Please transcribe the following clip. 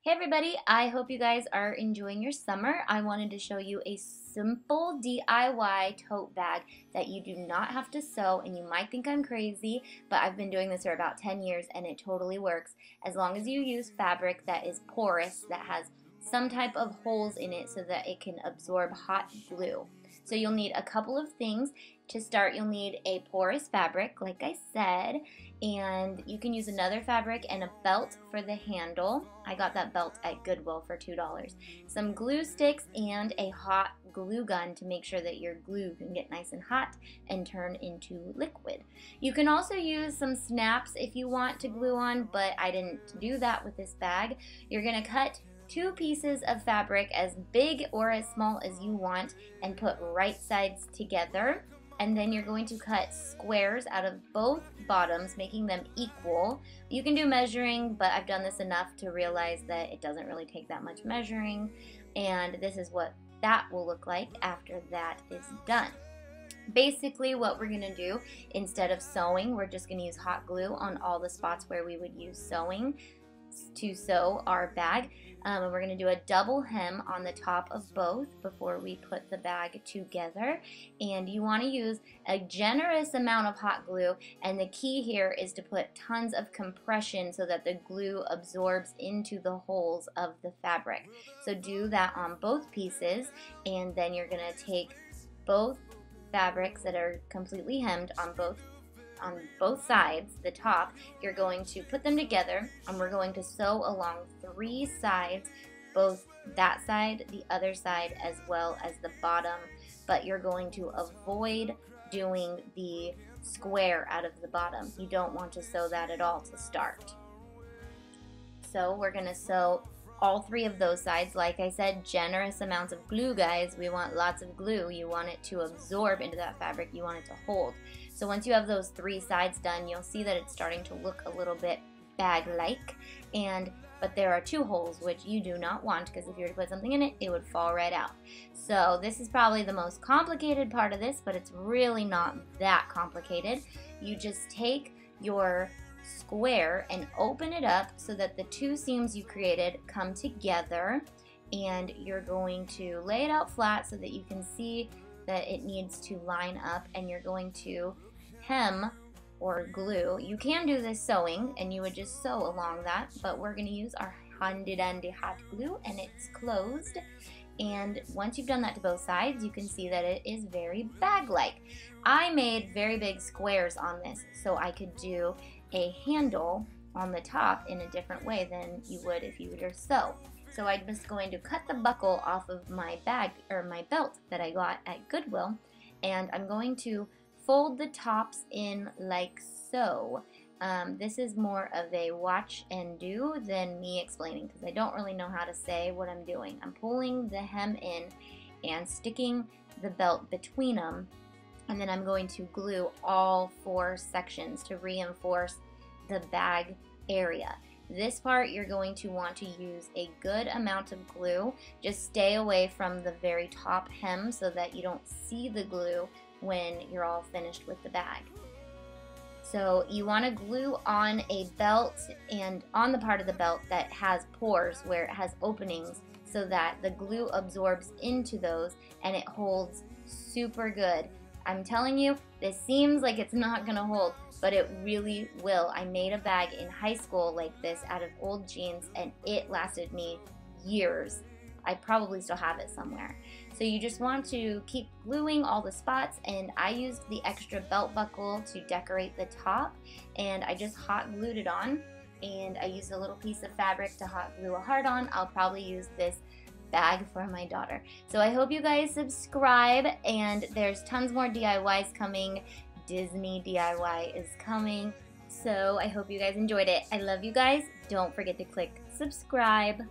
Hey everybody, I hope you guys are enjoying your summer. I wanted to show you a simple DIY tote bag that you do not have to sew, and you might think I'm crazy, but I've been doing this for about 10 years and it totally works as long as you use fabric that is porous, that has some type of holes in it so that it can absorb hot glue. So you'll need a couple of things. To start, you'll need a porous fabric, like I said, and you can use another fabric and a belt for the handle. I got that belt at Goodwill for $2. Some glue sticks and a hot glue gun to make sure that your glue can get nice and hot and turn into liquid. You can also use some snaps if you want to glue on, but I didn't do that with this bag. You're going to cut 2 pieces of fabric as big or as small as you want and put right sides together. And then you're going to cut squares out of both bottoms, making them equal. You can do measuring, but I've done this enough to realize that it doesn't really take that much measuring. And this is what that will look like after that is done. Basically, what we're going to do, instead of sewing, we're just going to use hot glue on all the spots where we would use sewing to sew our bag. And we're going to do a double hem on the top of both before we put the bag together. And you want to use a generous amount of hot glue, and the key here is to put tons of compression so that the glue absorbs into the holes of the fabric. So do that on both pieces, and then you're going to take both fabrics that are completely hemmed on both sides, the top, you're going to put them together, and we're going to sew along 3 sides, both that side, the other side, as well as the bottom, but you're going to avoid doing the square out of the bottom. You don't want to sew that at all to start. So we're going to sew all 3 of those sides. Like I said, generous amounts of glue, guys. We want lots of glue. You want it to absorb into that fabric. You want it to hold. So once you have those 3 sides done, you'll see that it's starting to look a little bit bag-like, but there are 2 holes, which you do not want, because if you were to put something in it, it would fall right out. So this is probably the most complicated part of this, but it's really not that complicated. You just take your square and open it up so that the 2 seams you created come together, and you're going to lay it out flat so that you can see that it needs to line up, and you're going to hem or glue. You can do this sewing, and you would just sew along that, but we're going to use our handy dandy hot glue, and it's closed. And once you've done that to both sides, you can see that it is very bag-like. I made very big squares on this so I could do a handle on the top in a different way than you would if you were to sew. So I'm just going to cut the buckle off of my bag, or my belt that I got at Goodwill, and I'm going to fold the tops in like so. This is more of a watch and do than me explaining, because I don't really know how to say what I'm doing. I'm pulling the hem in and sticking the belt between them, and then I'm going to glue all 4 sections to reinforce the bag area. This part you're going to want to use a good amount of glue. Just stay away from the very top hem so that you don't see the glue when you're all finished with the bag. So you want to glue on a belt, and on the part of the belt that has pores, where it has openings, so that the glue absorbs into those and it holds super good. I'm telling you, this seems like it's not going to hold, but it really will. I made a bag in high school like this out of old jeans, and it lasted me years. I probably still have it somewhere. So you just want to keep gluing all the spots, and I used the extra belt buckle to decorate the top, and I just hot glued it on, and I used a little piece of fabric to hot glue a heart on. I'll probably use this bag for my daughter. So I hope you guys subscribe, and there's tons more DIYs coming. Disney DIY is coming. So I hope you guys enjoyed it. I love you guys. Don't forget to click subscribe.